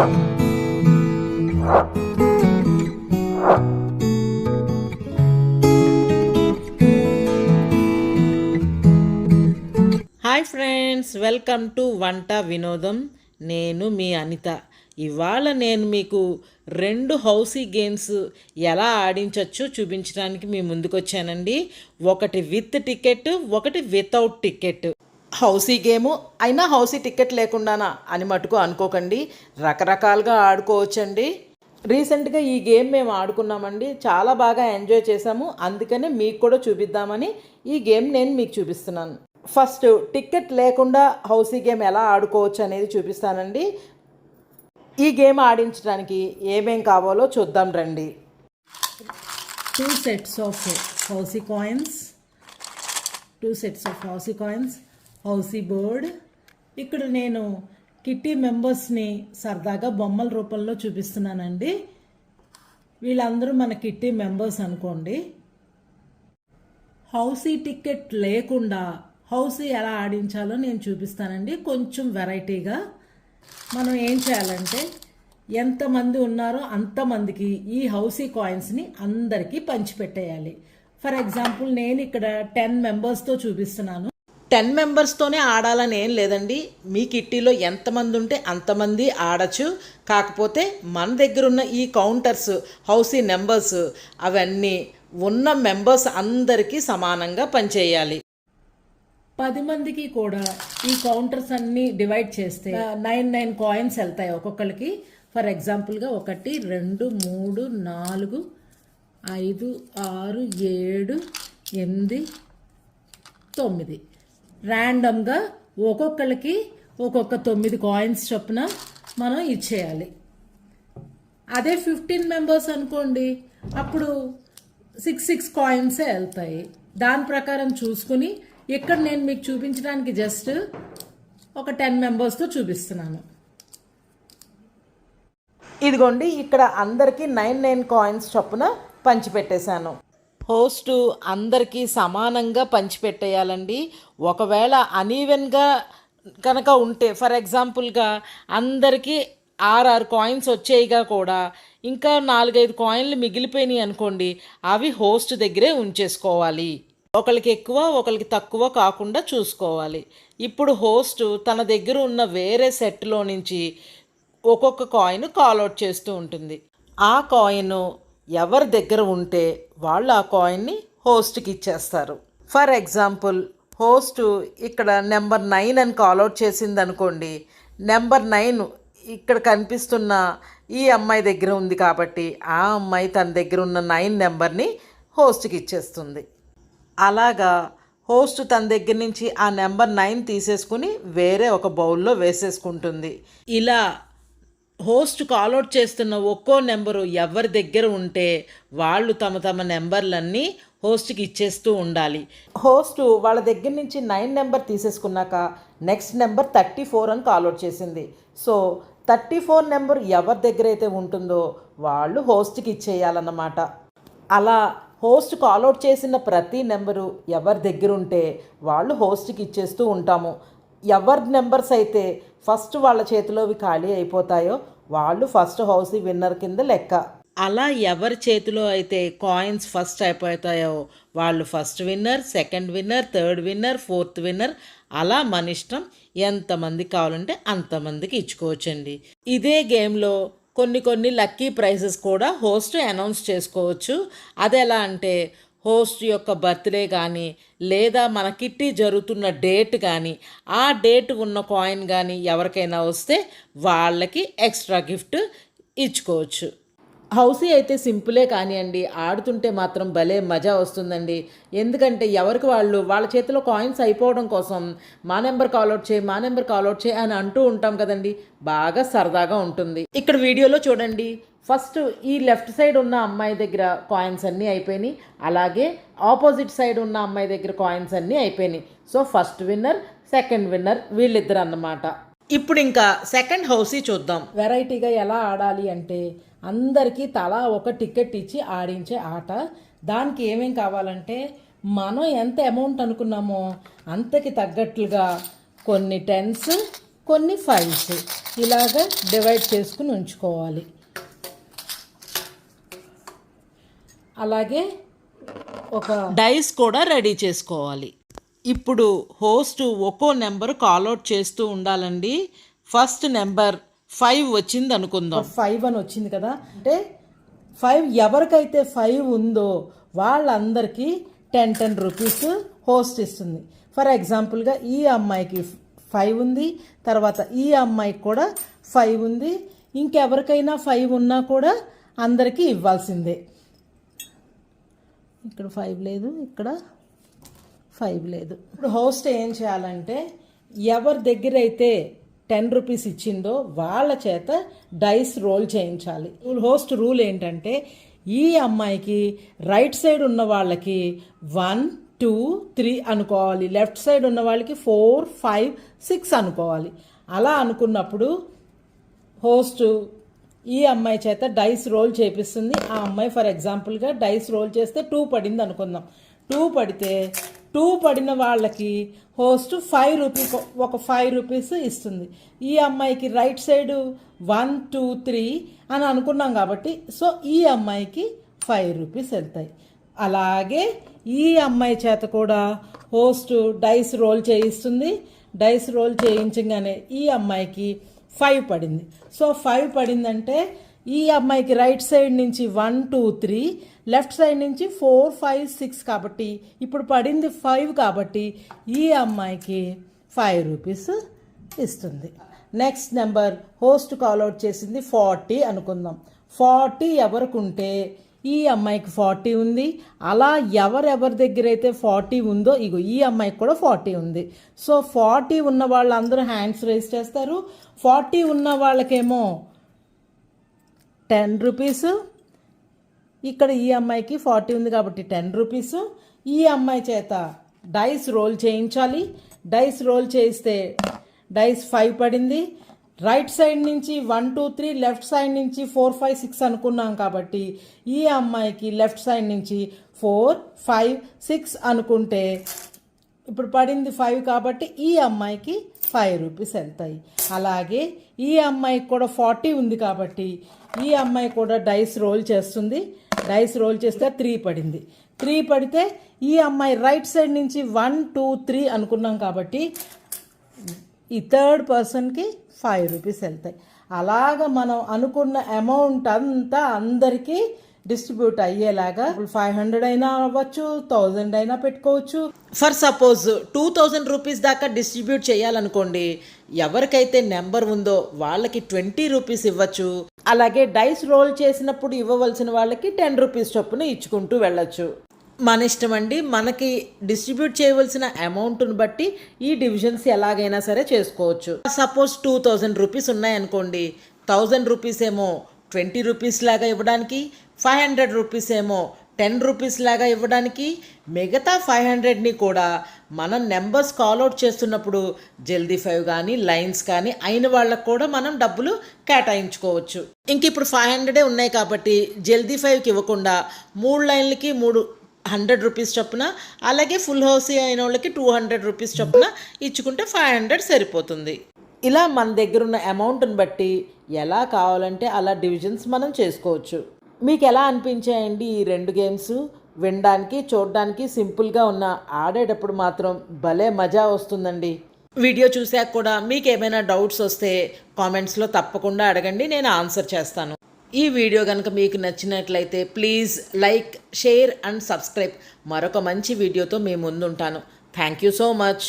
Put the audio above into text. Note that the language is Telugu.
హాయ్ ఫ్రెండ్స్, వెల్కమ్ టు వంట వినోదం. నేను మీ అనిత. ఇవాళ నేను మీకు 2 హౌసీ గేమ్స్ ఎలా ఆడించవచ్చో చూపించడానికి మీ ముందుకు వచ్చానండి. ఒకటి విత్ టికెట్, ఒకటి వితౌట్ టికెట్. హౌసీ గేము అయినా హౌసీ టికెట్ లేకుండానా అని మటుకు అనుకోకండి, రకరకాలుగా ఆడుకోవచ్చండి. రీసెంట్గా ఈ గేమ్ మేము ఆడుకున్నామండి, చాలా బాగా ఎంజాయ్ చేసాము. అందుకనే మీకు కూడా చూపిద్దామని ఈ గేమ్ నేను మీకు చూపిస్తున్నాను. ఫస్ట్ టికెట్ లేకుండా హౌసీ గేమ్ ఎలా ఆడుకోవచ్చు అనేది చూపిస్తానండి. ఈ గేమ్ ఆడించడానికి ఏమేం కావాలో చూద్దాం రండి. 2 sets of housie coins, 2 sets of housie coins, housie board. ఇక్కడ నేను కిట్టి మెంబర్స్ని సరదాగా బొమ్మల రూపంలో చూపిస్తున్నానండి. వీళ్ళందరూ మన కిట్టి మెంబర్స్ అనుకోండి. హౌసీ టికెట్ లేకుండా హౌసీ ఎలా ఆడించాలో నేను చూపిస్తానండి, కొంచెం వెరైటీగా. మనం ఏం చేయాలంటే ఎంతమంది ఉన్నారో అంతమందికి ఈ హౌసీ కాయిన్స్ని అందరికీ పంచిపెట్టేయాలి. ఫర్ ఎగ్జాంపుల్ నేను ఇక్కడ 10 మెంబర్స్తో చూపిస్తున్నాను. 10 మెంబర్స్తోనే ఆడాలని ఏం లేదండి, మీ కిట్టీలో ఎంతమంది ఉంటే అంతమంది ఆడచ్చు. కాకపోతే మన దగ్గర ఉన్న ఈ కౌంటర్స్, హౌసీ నెంబర్స్ అవన్నీ ఉన్న మెంబర్స్ అందరికీ సమానంగా పనిచేయాలి. 10 మందికి కూడా ఈ కౌంటర్స్ అన్నీ డివైడ్ చేస్తే 9 కాయిన్స్ వెళ్తాయి ఒక్కొక్కరికి. ఫర్ ఎగ్జాంపుల్గా 1 2 3 4 5 6 7 8 9 ర్యాండమ్గా ఒక్కొక్కరికి ఒక్కొక్క 9 కాయిన్స్ చొప్పున మనం ఇచ్చేయాలి. అదే 15 మెంబర్స్ అనుకోండి, అప్పుడు 6 కాయిన్సే వెళ్తాయి. దాని ప్రకారం చూసుకుని ఇక్కడ నేను మీకు చూపించడానికి జస్ట్ ఒక 10 మెంబర్స్తో చూపిస్తున్నాను. ఇదిగోండి, ఇక్కడ అందరికీ 9 కాయిన్స్ చొప్పున పంచిపెట్టేశాను. హోస్టు అందరికీ సమానంగా పంచిపెట్టేయాలండి. ఒకవేళ అనీవెన్గా కనుక ఉంటే, ఫర్ ఎగ్జాంపుల్గా అందరికీ 6 కాయిన్స్ వచ్చేయిగా కూడా ఇంకా 4-5 కాయిన్లు మిగిలిపోయినాయి అనుకోండి, అవి హోస్ట్ దగ్గరే ఉంచేసుకోవాలి. ఒకరికి ఎక్కువ ఒకరికి తక్కువ కాకుండా చూసుకోవాలి. ఇప్పుడు హోస్ట్ తన దగ్గర ఉన్న వేరే సెట్లో నుంచి ఒక్కొక్క కాయిన్ కాల్అవుట్ చేస్తూ ఉంటుంది. ఆ కాయిన్ ఎవరి దగ్గర ఉంటే వాళ్ళు ఆ కాయిన్ని హోస్ట్కి ఇచ్చేస్తారు. ఫర్ ఎగ్జాంపుల్ హోస్ట్ ఇక్కడ నెంబర్ 9 అని కాల్అవుట్ చేసింది అనుకోండి, నెంబర్ 9 ఇక్కడ కనిపిస్తున్న ఈ అమ్మాయి దగ్గర ఉంది కాబట్టి ఆ అమ్మాయి తన దగ్గర ఉన్న 9 నెంబర్ని హోస్ట్కి ఇచ్చేస్తుంది. అలాగా హోస్ట్ తన దగ్గర నుంచి ఆ నెంబర్ 9 తీసేసుకుని వేరే ఒక బౌల్లో వేసేసుకుంటుంది. ఇలా హోస్ట్ కాల్అవుట్ చేస్తున్న ఒక్కో నెంబరు ఎవరి దగ్గర ఉంటే వాళ్ళు తమ తమ నెంబర్లన్నీ హోస్ట్కి ఇచ్చేస్తూ ఉండాలి. హోస్ట్ వాళ్ళ దగ్గర నుంచి 9 నెంబర్ తీసేసుకున్నాక నెక్స్ట్ నెంబర్ 34 అని కాల్అవుట్ చేసింది. సో 34 నెంబర్ ఎవరి దగ్గర అయితే ఉంటుందో వాళ్ళు హోస్ట్కి ఇచ్చేయాలన్నమాట. అలా హోస్ట్ కాల్అవుట్ చేసిన ప్రతి నెంబరు ఎవరి దగ్గర ఉంటే వాళ్ళు హోస్ట్కి ఇచ్చేస్తూ ఉంటాము. ఎవరి నెంబర్స్ అయితే ఫస్ట్ వాళ్ళ చేతిలోవి ఖాళీ అయిపోతాయో వాళ్ళు ఫస్ట్ హౌసీ విన్నర్ కింద లెక్క. అలా ఎవరి చేతిలో అయితే కాయిన్స్ ఫస్ట్ అయిపోతాయో వాళ్ళు first winner, second winner, third winner, fourth winner. అలా మన ఇష్టం, ఎంతమంది కావాలంటే అంతమందికి ఇచ్చుకోవచ్చండి. ఇదే గేమ్లో కొన్ని లక్కీ ప్రైజెస్ కూడా హోస్ట్ అనౌన్స్ చేసుకోవచ్చు. అది ఎలా అంటే హోస్ట్ యొక్క బర్త్డే కానీ లేదా మన కిట్టి జరుగుతున్న డేట్ కానీ ఆ డేట్ ఉన్న కాయిన్ కానీ ఎవరికైనా వస్తే వాళ్ళకి ఎక్స్ట్రా గిఫ్ట్ ఇచ్చుకోవచ్చు. హౌసీ అయితే సింపులే కానివ్వండి, ఆడుతుంటే మాత్రం భలే మజా వస్తుందండి. ఎందుకంటే ఎవరికి వాళ్ళు వాళ్ళ చేతిలో కాయిన్స్ అయిపోవడం కోసం మా నెంబర్ కాల్అవుట్ చేయి అని అంటూ ఉంటాం కదండి, బాగా సరదాగా ఉంటుంది. ఇక్కడ వీడియోలో చూడండి, ఫస్ట్ ఈ లెఫ్ట్ సైడ్ ఉన్న అమ్మాయి దగ్గర కాయిన్స్ అన్నీ అయిపోయినాయి, అలాగే ఆపోజిట్ సైడ్ ఉన్న అమ్మాయి దగ్గర కాయిన్స్ అన్నీ అయిపోయినాయి. So first winner, second winner వీళ్ళిద్దరు అన్నమాట. ఇప్పుడు ఇంకా సెకండ్ హౌసీ చూద్దాం. వెరైటీగా ఎలా ఆడాలి అంటే అందరికీ తలా ఒక టికెట్ ఇచ్చి ఆడించే ఆట. దానికి ఏమేం కావాలంటే మనం ఎంత అమౌంట్ అనుకున్నామో అంతకి తగ్గట్లుగా కొన్ని 10s, కొన్ని 5s ఇలాగా డివైడ్ చేసుకుని ఉంచుకోవాలి. అలాగే ఒక డైస్ కూడా రెడీ చేసుకోవాలి. ఇప్పుడు హోస్ట్ ఒక్కో నెంబర్ కాల్అవుట్ చేస్తూ ఉండాలండి. ఫస్ట్ నెంబర్ 5 వచ్చింది అనుకుందాం. 5 అని వచ్చింది కదా, అంటే 5 ఎవరికైతే 5 ఉందో వాళ్ళందరికీ 10 రూపీస్ హోస్ట్ ఇస్తుంది. ఫర్ ఎగ్జాంపుల్గా ఈ అమ్మాయికి 5 ఉంది, తర్వాత ఈ అమ్మాయికి కూడా 5 ఉంది. ఇంకెవరికైనా 5 ఉన్నా కూడా అందరికీ ఇవ్వాల్సిందే. ఇక్కడ 5 లేదు, ఇక్కడ 5 లేదు. ఇప్పుడు హోస్ట్ ఏం చేయాలంటే ఎవరి దగ్గర అయితే 10 రూపీస్ ఇచ్చిందో వాళ్ళ చేత డైస్ రోల్ చేయించాలి. హోస్ట్ రూల్ ఏంటంటే ఈ అమ్మాయికి రైట్ సైడ్ ఉన్న వాళ్ళకి 1 2 3 అనుకోవాలి, లెఫ్ట్ సైడ్ ఉన్న వాళ్ళకి 4 5 6 అనుకోవాలి. అలా అనుకున్నప్పుడు హోస్ట్ ఈ అమ్మాయి చేత డైస్ రోల్ చేపిస్తుంది. ఆ అమ్మాయి ఫర్ ఎగ్జాంపుల్గా డైస్ రోల్ చేస్తే 2 పడింది అనుకుందాం. 2 పడితే 2 పడిన వాళ్ళకి హోస్ట్ 5 రూపీస్ ఒక 5 రూపీస్ ఇస్తుంది. ఈ అమ్మాయికి రైట్ సైడ్ 1 2 3 అని అనుకున్నాం కాబట్టి సో ఈ అమ్మాయికి 5 రూపీస్ వెళ్తాయి. అలాగే ఈ అమ్మాయి చేత కూడా హోస్ట్ డైస్ రోల్ చేయిస్తుంది. డైస్ రోల్ చేయించగానే ఈ అమ్మాయికి 5 పడింది. సో 5 పడిందంటే ఈ అమ్మాయికి రైట్ సైడ్ నుంచి 1 2 3, లెఫ్ట్ సైడ్ నుంచి 4 5 6 కాబట్టి ఇప్పుడు పడింది 5 కాబట్టి ఈ అమ్మాయికి 5 రూపీస్ ఇస్తుంది. నెక్స్ట్ నెంబర్ హోస్ట్ కాల్అవుట్ చేసింది 40 అనుకుందాం. 40 ఎవరికి ఉంటే ఈ అమ్మాయికి 40 ఉంది. అలా ఎవరెవరి దగ్గర అయితే 40 ఉందో ఇగో ఈ అమ్మాయికి కూడా 40 ఉంది. సో 40 ఉన్న వాళ్ళందరూ హ్యాండ్స్ రైజ్ చేస్తారు. 40 ఉన్న వాళ్ళకేమో 10 రూపీస్. ఇక్కడ ఈ అమ్మాయికి 40 ఉంది కాబట్టి 10 రూపీస్. ఈ అమ్మాయి చేత డైస్ రోల్ చేయించాలి. డైస్ రోల్ చేయిస్తే డైస్ 5 పడింది. రైట్ సైడ్ నుంచి 1 2 3, లెఫ్ట్ సైడ్ నుంచి 4 5 6 అనుకున్నాం కాబట్టి ఈ అమ్మాయికి లెఫ్ట్ సైడ్ నుంచి 4 5 6 అనుకుంటే ఇప్పుడు పడింది 5 కాబట్టి ఈ అమ్మాయికి 5 రూపీస్ వెళ్తాయి. అలాగే ఈ అమ్మాయికి కూడా 40 ఉంది కాబట్టి ఈ అమ్మాయి కూడా డైస్ రోల్ చేస్తుంది. డైస్ రోల్ చేస్తే 3 పడింది. 3 పడితే ఈ అమ్మాయి రైట్ సైడ్ నుంచి 1 2 3 అనుకున్నాం కాబట్టి ఈ థర్డ్ పర్సన్కి 5 రూపీస్ వెళ్తాయి. అలాగ మనం అనుకున్న అమౌంట్ అంతా అందరికీ డిస్ట్రిబ్యూట్ అయ్యేలాగా 500 అయినా అవ్వచ్చు, 1000 అయినా పెట్టుకోవచ్చు. ఫర్ సపోజ్ 2000 రూపీస్ దాకా డిస్ట్రిబ్యూట్ చేయాలనుకోండి, ఎవరికైతే నెంబర్ ఉందో వాళ్ళకి 20 రూపీస్ ఇవ్వచ్చు. అలాగే డైస్ రోల్ చేసినప్పుడు ఇవ్వవలసిన వాళ్ళకి 10 రూపీస్ చొప్పున ఇచ్చుకుంటూ వెళ్ళచ్చు. మన ఇష్టం అండి. మనకి డిస్ట్రిబ్యూట్ చేయవలసిన అమౌంట్ని బట్టి ఈ డివిజన్స్ ఎలాగైనా సరే చేసుకోవచ్చు. సపోజ్ 2000 రూపీస్ ఉన్నాయనుకోండి, 1000 రూపీస్ ఏమో 20 రూపీస్ లాగా ఇవ్వడానికి, 500 రూపీస్ ఏమో 10 రూపీస్ లాగా ఇవ్వడానికి, మిగతా 500ని కూడా మనం నెంబర్స్ కాల్అవుట్ చేస్తున్నప్పుడు జల్దీ 5 కానీ లైన్స్ కానీ అయిన వాళ్ళకు కూడా మనం డబ్బులు కేటాయించుకోవచ్చు. ఇంక ఇప్పుడు 500 ఉన్నాయి కాబట్టి జల్దీ 5కి ఇవ్వకుండా 3 లైన్లకి 100 రూపీస్ చొప్పున, అలాగే ఫుల్ హౌస్ అయిన వాళ్ళకి 200 రూపీస్ చొప్పున ఇచ్చుకుంటే 500 సరిపోతుంది. ఇలా మన దగ్గర ఉన్న అమౌంట్ని బట్టి ఎలా కావాలంటే అలా డివిజన్స్ మనం చేసుకోవచ్చు. మీకు ఎలా అనిపించాయండి ఈ 2 గేమ్స్? వినడానికి చూడడానికి సింపుల్గా ఉన్న, ఆడేటప్పుడు మాత్రం భలే మజా వస్తుందండి. వీడియో చూసాక కూడా మీకు ఏమైనా డౌట్స్ వస్తే కామెంట్స్లో తప్పకుండా అడగండి, నేను ఆన్సర్ చేస్తాను. ఈ వీడియో కనుక మీకు నచ్చినట్లయితే please like, share and subscribe. మరొక మంచి వీడియోతో మీ ముందుంటాను. Thank you so much.